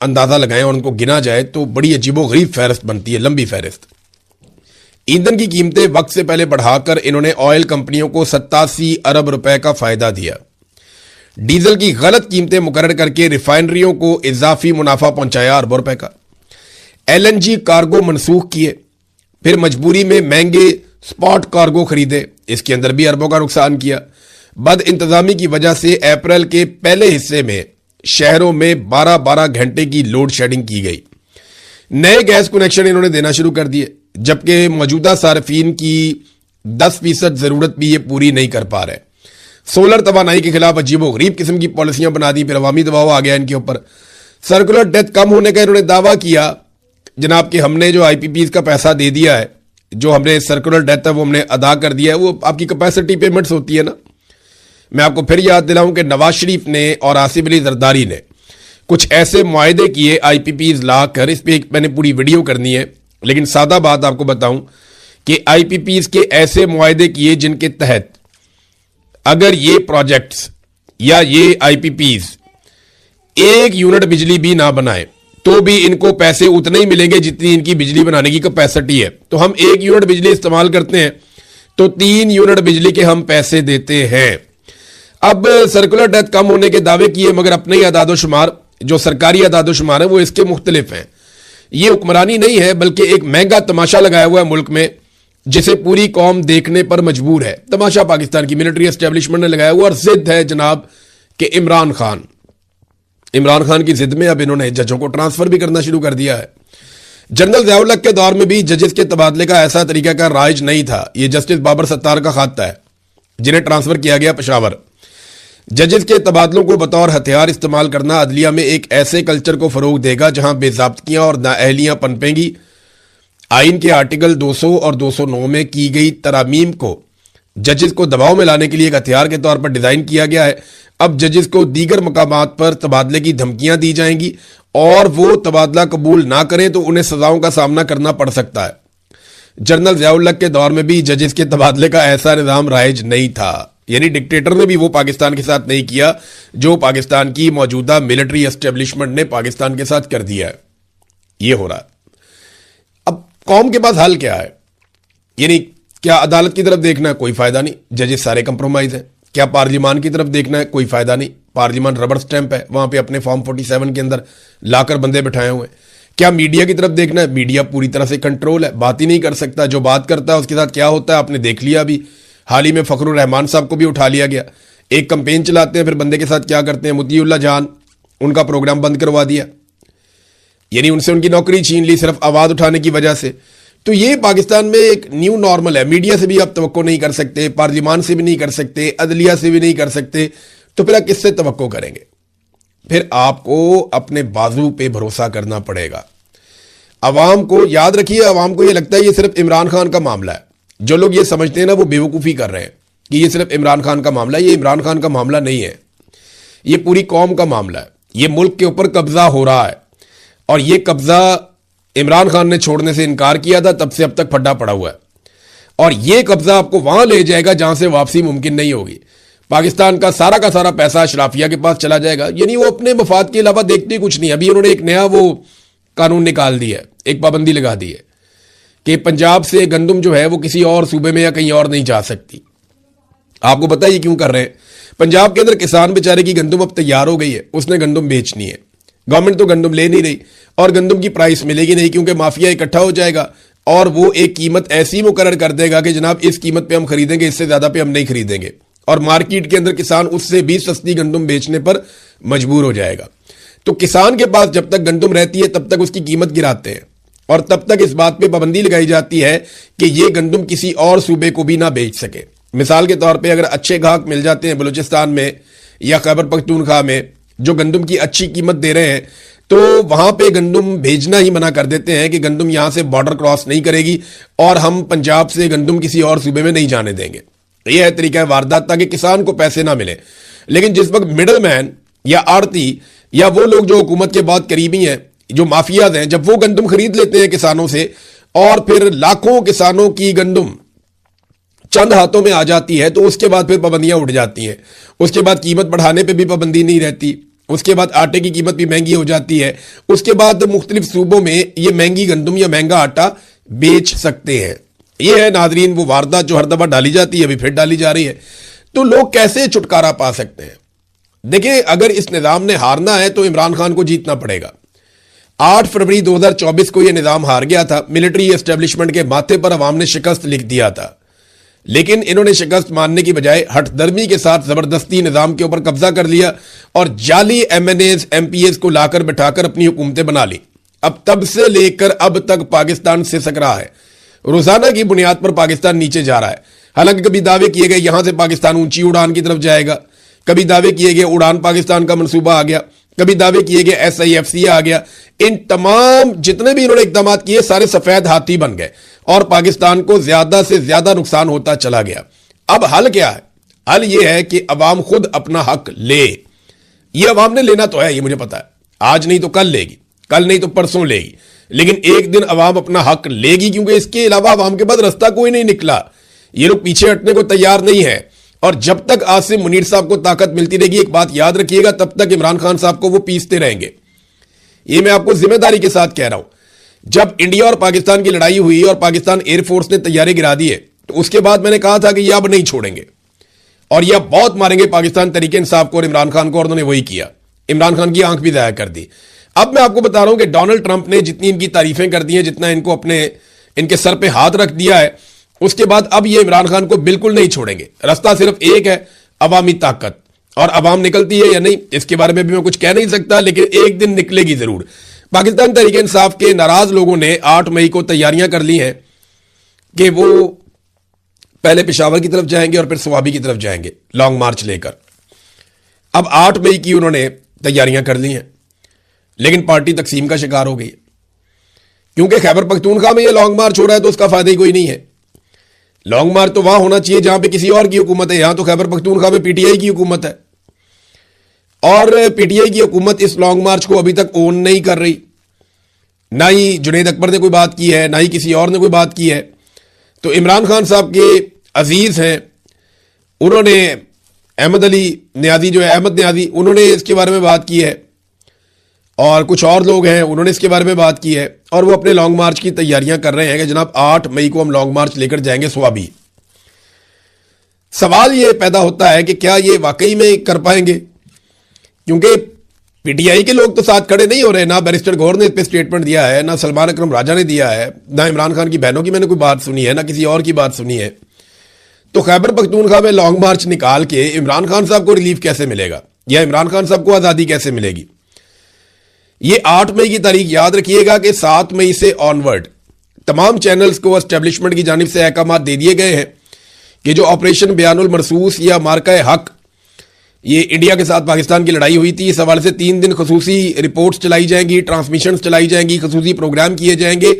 اندازہ لگائیں اور ان کو گنا جائے تو بڑی عجیب و غریب فہرست بنتی ہے، لمبی فہرست۔ ایندھن کی قیمتیں وقت سے پہلے بڑھا کر انہوں نے آئل کمپنیوں کو 87 ارب روپے کا فائدہ دیا۔ ڈیزل کی غلط قیمتیں مقرر کر کے ریفائنریوں کو اضافی منافع پہنچایا اربوں روپے کا۔ ایل این جی کارگو منسوخ کیے، پھر مجبوری میں مہنگے سپاٹ کارگو خریدے، اس کے اندر بھی اربوں کا نقصان کیا۔ بد انتظامی کی وجہ سے اپریل کے پہلے حصے میں شہروں میں 12 گھنٹے کی لوڈ شیڈنگ کی گئی۔ نئے گیس کنیکشن انہوں نے دینا شروع کر دیے، جبکہ موجودہ صارفین کی 10% ضرورت بھی یہ پوری نہیں کر پا رہے۔ سولر توانائی کے خلاف عجیب و غریب قسم کی پالیسیاں بنا دی، پھر عوامی دباؤ آ گیا ان کے اوپر۔ سرکولر ڈیتھ کم ہونے کا انہوں نے دعویٰ کیا جناب کہ ہم نے جو آئی پی پیز کا پیسہ دے دیا ہے، جو ہم نے سرکولر ڈیتھ ہے وہ ہم نے ادا کر دیا ہے، وہ آپ کی کیپیسٹی پیمنٹس ہوتی ہے نا۔ میں آپ کو پھر یاد دلاؤں کہ نواز شریف نے اور آصف علی زرداری نے کچھ ایسے معاہدے کیے آئی پی پیز لا کر، اس پہ میں نے پوری ویڈیو کرنی ہے، لیکن سادہ بات آپ کو بتاؤں کہ آئی پی پیز کے ایسے معاہدے کیے جن کے تحت اگر یہ پروجیکٹس یا یہ آئی پی پیز 1 یونٹ بجلی بھی نہ بنائے تو بھی ان کو پیسے اتنے ہی ملیں گے جتنی ان کی بجلی بنانے کی کیپیسٹی ہے۔ تو ہم 1 یونٹ بجلی استعمال کرتے ہیں تو 3 یونٹ بجلی کے ہم پیسے دیتے ہیں۔ اب سرکولر ڈیتھ کم ہونے کے دعوے کیے، مگر اپنے ہی اعداد و شمار جو سرکاری اعداد و شمار ہیں وہ اس کے مختلف ہیں۔ یہ حکمرانی نہیں ہے بلکہ ایک مہنگا تماشا لگایا ہوا ہے ملک میں، جسے پوری قوم دیکھنے پر مجبور ہے۔ تماشا پاکستان کی ملٹری اسٹیبلشمنٹ نے لگایا ہوا، اور ضد ہے جناب کہ عمران خان کی ضد میں اب انہوں نے ججوں کو ٹرانسفر بھی کرنا شروع کر دیا ہے۔ جنرل ضیاء الحق کے دور میں بھی ججز کے تبادلے کا ایسا طریقہ کا رائج نہیں تھا۔ یہ جسٹس بابر ستار کا خاطہ ہے جنہیں ٹرانسفر کیا گیا پشاور۔ ججز کے تبادلوں کو بطور ہتھیار استعمال کرنا عدلیہ میں ایک ایسے کلچر کو فروغ دے گا جہاں بے ضابطگیاں اور نااہلیاں پنپیں گی۔ آئین کے آرٹیکل 200 اور 209 میں کی گئی ترامیم کو ججز کو دباؤ میں لانے کے لیے ایک ہتھیار کے طور پر ڈیزائن کیا گیا ہے۔ اب ججز کو دیگر مقامات پر تبادلے کی دھمکیاں دی جائیں گی، اور وہ تبادلہ قبول نہ کریں تو انہیں سزاؤں کا سامنا کرنا پڑ سکتا ہے۔ جنرل ضیاء الحق کے دور میں بھی ججز کے تبادلے کا ایسا نظام رائج نہیں تھا، یعنی ڈکٹیٹر نے بھی وہ پاکستان کے ساتھ نہیں کیا جو پاکستان کی موجودہ ملٹری اسٹیبلشمنٹ نے پاکستان کے ساتھ کر دیا ہے۔ یہ ہو رہا ہے۔ اب قوم کے پاس حل کیا ہے؟ یعنی کیا عدالت کی طرف دیکھنا ہے؟ کوئی فائدہ نہیں، ججز سارے کمپرومائز ہیں۔ کیا پارلیمان کی طرف دیکھنا ہے؟ کوئی فائدہ نہیں، پارلیمان ربر سٹیمپ ہے، وہاں پہ اپنے فارم 47 کے اندر لا کر بندے بٹھائے ہوئے ہیں۔ کیا میڈیا کی طرف دیکھنا ہے؟ میڈیا پوری طرح سے کنٹرول ہے، بات ہی نہیں کر سکتا، جو بات کرتا ہے اس کے ساتھ کیا ہوتا ہے آپ نے دیکھ لیا بھی۔ حال ہی میں فخر الرحمان صاحب کو بھی اٹھا لیا گیا، ایک کمپین چلاتے ہیں پھر بندے کے ساتھ کیا کرتے ہیں، مطیع اللہ جان ان کا پروگرام بند کروا دیا، یعنی ان سے ان کی نوکری چھین لی صرف آواز اٹھانے کی وجہ سے۔ تو یہ پاکستان میں ایک نیو نارمل ہے، میڈیا سے بھی آپ توقع نہیں کر سکتے، پارلیمان سے بھی نہیں کر سکتے، عدلیہ سے بھی نہیں کر سکتے، تو پھر آپ کس سے توقع کریں گے؟ پھر آپ کو اپنے بازو پہ بھروسہ کرنا پڑے گا۔ عوام کو یاد رکھیے، عوام کو یہ لگتا ہے یہ صرف عمران خان کا معاملہ ہے۔ جو لوگ یہ سمجھتے ہیں نا وہ بیوقوفی کر رہے ہیں کہ یہ صرف عمران خان کا معاملہ ہے۔ یہ عمران خان کا معاملہ نہیں ہے، یہ پوری قوم کا معاملہ ہے۔ یہ ملک کے اوپر قبضہ ہو رہا ہے، اور یہ قبضہ عمران خان نے چھوڑنے سے انکار کیا تھا، تب سے اب تک پھڈا پڑا ہوا ہے، اور یہ قبضہ آپ کو وہاں لے جائے گا جہاں سے واپسی ممکن نہیں ہوگی۔ پاکستان کا سارا پیسہ اشرافیہ کے پاس چلا جائے گا، یعنی وہ اپنے مفاد کے علاوہ دیکھتے کچھ نہیں۔ ابھی انہوں نے ایک نیا وہ قانون نکال دیا ہے، ایک پابندی لگا دی ہے کہ پنجاب سے گندم جو ہے وہ کسی اور صوبے میں یا کہیں اور نہیں جا سکتی۔ آپ کو پتہ یہ کیوں کر رہے ہیں؟ پنجاب کے اندر کسان بیچارے کی گندم اب تیار ہو گئی ہے، اس نے گندم بیچنی ہے، گورنمنٹ تو گندم لے نہیں رہی، اور گندم کی پرائس ملے گی نہیں کیونکہ مافیا اکٹھا ہو جائے گا اور وہ ایک قیمت ایسی مقرر کر دے گا کہ جناب اس قیمت پہ ہم خریدیں گے، اس سے زیادہ پہ ہم نہیں خریدیں گے، اور مارکیٹ کے اندر کسان اس سے بھی سستی گندم بیچنے پر مجبور ہو جائے گا۔ تو کسان کے پاس جب تک گندم رہتی ہے تب تک اس کی قیمت گراتے ہیں، اور تب تک اس بات پہ پابندی لگائی جاتی ہے کہ یہ گندم کسی اور صوبے کو بھی نہ بیچ سکے۔ مثال کے طور پہ اگر اچھے گاہک مل جاتے ہیں بلوچستان میں یا خیبر پختونخوا میں جو گندم کی اچھی قیمت دے رہے ہیں، تو وہاں پہ گندم بھیجنا ہی منع کر دیتے ہیں کہ گندم یہاں سے بارڈر کراس نہیں کرے گی، اور ہم پنجاب سے گندم کسی اور صوبے میں نہیں جانے دیں گے۔ یہ ہے طریقہ واردات، تاکہ کسان کو پیسے نہ ملے۔ لیکن جس وقت مڈل مین یا آڑتی یا وہ لوگ جو حکومت کے بہت قریبی ہیں، جو مافیاز ہیں، جب وہ گندم خرید لیتے ہیں کسانوں سے، اور پھر لاکھوں کسانوں کی گندم چند ہاتھوں میں آ جاتی ہے، تو اس کے بعد پھر پابندیاں اٹھ جاتی ہیں۔ اس کے بعد قیمت بڑھانے پہ بھی پابندی نہیں رہتی، اس کے بعد آٹے کی قیمت بھی مہنگی ہو جاتی ہے، اس کے بعد مختلف صوبوں میں یہ مہنگی گندم یا مہنگا آٹا بیچ سکتے ہیں۔ یہ ہے ناظرین وہ واردات جو ہر دفعہ ڈالی جاتی ہے، ابھی پھر ڈالی جا رہی ہے۔ تو لوگ کیسے چھٹکارا پا سکتے ہیں؟ دیکھیں، اگر اس نظام نے ہارنا ہے تو عمران خان کو جیتنا پڑے گا۔ 8 فروری 2024 کو یہ نظام ہار گیا تھا، ملٹری اسٹیبلشمنٹ کے ماتھے پر عوام نے شکست لکھ دیا تھا، لیکن انہوں نے شکست ماننے کی بجائے ہٹ درمی کے ساتھ زبردستی نظام کے اوپر قبضہ کر لیا اور جعلی M N As M P As کو لا کر بٹھا کر اپنی حکومتیں بنا لی۔ اب تب سے لے کر اب تک پاکستان سسک رہا ہے، روزانہ کی بنیاد پر پاکستان نیچے جا رہا ہے۔ حالانکہ کبھی دعوے کیے گئے یہاں سے پاکستان اونچی اڑان کی طرف جائے گا، کبھی دعوے کیے گئے اڑان پاکستان کا منصوبہ آ گیا، کبھی دعوے کیے گئے ایس آئی ایف سی آ گیا۔ ان تمام جتنے بھی انہوں نے اقدامات کیے سارے سفید ہاتھی بن گئے اور پاکستان کو زیادہ سے زیادہ نقصان ہوتا چلا گیا۔ اب حل کیا ہے؟ حل یہ ہے کہ عوام خود اپنا حق لے۔ یہ عوام نے لینا تو ہے، یہ مجھے پتا ہے، آج نہیں تو کل لے گی، کل نہیں تو پرسوں لے گی، لیکن ایک دن عوام اپنا حق لے گی، کیونکہ اس کے علاوہ عوام کے بعد رستہ کوئی نہیں نکلا۔ یہ لوگ پیچھے ہٹنے کو تیار نہیں ہے، اور جب تک عاصم منیر صاحب کو طاقت ملتی رہے گی، ایک بات یاد رکھیے گا، تب تک عمران خان صاحب کو وہ پیستے رہیں گے۔ یہ میں آپ کو ذمہ داری کے ساتھ کہہ رہا ہوں۔ جب انڈیا اور پاکستان کی لڑائی ہوئی اور پاکستان ایئر فورس نے طیارے گرا دیے، تو اس کے بعد میں نے کہا تھا کہ یہ اب نہیں چھوڑیں گے اور یہ اب بہت ماریں گے پاکستان تحریک انصاف کو اور عمران خان کو، اور انہوں نے وہی کیا۔ عمران خان کی آنکھ بھی ضائع کر دی۔ اب میں آپ کو بتا رہا ہوں کہ ڈونلڈ ٹرمپ نے جتنی ان کی تعریفیں کر دی ہیں، جتنا ان کے سر پہ ہاتھ رکھ دیا ہے، اس کے بعد اب یہ عمران خان کو بالکل نہیں چھوڑیں گے۔ رستہ صرف ایک ہے، عوامی طاقت، اور عوام نکلتی ہے یا نہیں اس کے بارے میں بھی میں کچھ کہہ نہیں سکتا، لیکن ایک دن نکلے گی ضرور۔ پاکستان تحریک انصاف کے ناراض لوگوں نے 8 مئی کو تیاریاں کر لی ہیں کہ وہ پہلے پشاور کی طرف جائیں گے اور پھر سوابی کی طرف جائیں گے لانگ مارچ لے کر۔ اب 8 مئی کی انہوں نے تیاریاں کر لی ہیں، لیکن پارٹی تقسیم کا شکار ہو گئی، کیونکہ خیبر پختونخوا میں یہ لانگ مارچ ہو رہا ہے تو اس کا فائدہ ہی کوئی نہیں ہے۔ لانگ مارچ تو وہاں ہونا چاہیے جہاں پہ کسی اور کی حکومت ہے، یہاں تو خیبر پختونخوا میں پی ٹی آئی کی حکومت ہے، اور پی ٹی آئی کی حکومت اس لانگ مارچ کو ابھی تک اون نہیں کر رہی۔ نہ ہی جنید اکبر نے کوئی بات کی ہے، نہ ہی کسی اور نے کوئی بات کی ہے۔ تو عمران خان صاحب کے عزیز ہیں، انہوں نے احمد علی نیازی جو ہے، احمد نیازی، انہوں نے اس کے بارے میں بات کی ہے، اور کچھ اور لوگ ہیں انہوں نے اس کے بارے میں بات کی ہے، اور وہ اپنے لانگ مارچ کی تیاریاں کر رہے ہیں کہ جناب 8 مئی کو ہم لانگ مارچ لے کر جائیں گے سوابی۔ سوال یہ پیدا ہوتا ہے کہ کیا یہ واقعی میں کر پائیں گے؟ کیونکہ پی ٹی آئی کے لوگ تو ساتھ کھڑے نہیں ہو رہے، نہ بیرسٹر گور نے اس پہ سٹیٹمنٹ دیا ہے، نہ سلمان اکرم راجہ نے دیا ہے، نہ عمران خان کی بہنوں کی میں نے کوئی بات سنی ہے، نہ کسی اور کی بات سنی ہے۔ تو خیبر پختونخوا میں لانگ مارچ نکال کے عمران خان صاحب کو ریلیف کیسے ملے گا، یا عمران خان صاحب کو آزادی کیسے ملے گی؟ یہ 8 مئی کی تاریخ یاد رکھیے گا کہ 7 مئی سے آنورڈ تمام چینلز کو اسٹیبلشمنٹ کی جانب سے احکامات دے دیے گئے ہیں کہ جو آپریشن بیان المرصوص یا مارکہ حق، یہ انڈیا کے ساتھ پاکستان کی لڑائی ہوئی تھی، اس حوالے سے 3 دن خصوصی رپورٹس چلائی جائیں گی، ٹرانسمیشنز چلائی جائیں گی، خصوصی پروگرام کیے جائیں گے،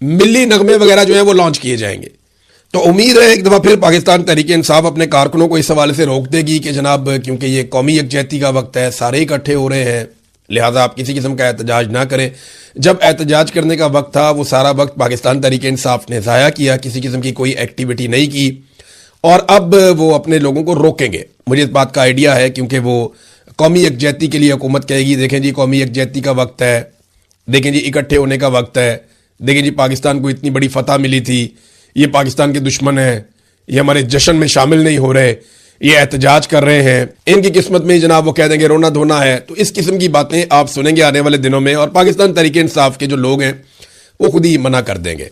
ملی نغمے وغیرہ جو ہیں وہ لانچ کیے جائیں گے۔ تو امید ہے ایک دفعہ پھر پاکستان تحریک انصاف اپنے کارکنوں کو اس حوالے سے روک دے گی کہ جناب کیونکہ یہ قومی یکجہتی کا وقت ہے، سارے اکٹھے ہو رہے ہیں، لہٰذا آپ کسی قسم کا احتجاج نہ کریں۔ جب احتجاج کرنے کا وقت تھا وہ سارا وقت پاکستان تحریک انصاف نے ضائع کیا، کسی قسم کی کوئی ایکٹیویٹی نہیں کی، اور اب وہ اپنے لوگوں کو روکیں گے۔ مجھے اس بات کا آئیڈیا ہے کیونکہ وہ قومی یکجہتی کے لیے حکومت کہے گی دیکھیں جی قومی یکجہتی کا وقت ہے، دیکھیں جی اکٹھے ہونے کا وقت ہے، دیکھیں جی پاکستان کو اتنی بڑی فتح ملی تھی، یہ پاکستان کے دشمن ہیں، یہ ہمارے جشن میں شامل نہیں ہو رہے، یہ احتجاج کر رہے ہیں، ان کی قسمت میں جناب وہ کہہ دیں گے رونا دھونا ہے۔ تو اس قسم کی باتیں آپ سنیں گے آنے والے دنوں میں، اور پاکستان تحریک انصاف کے جو لوگ ہیں وہ خود ہی منع کر دیں گے۔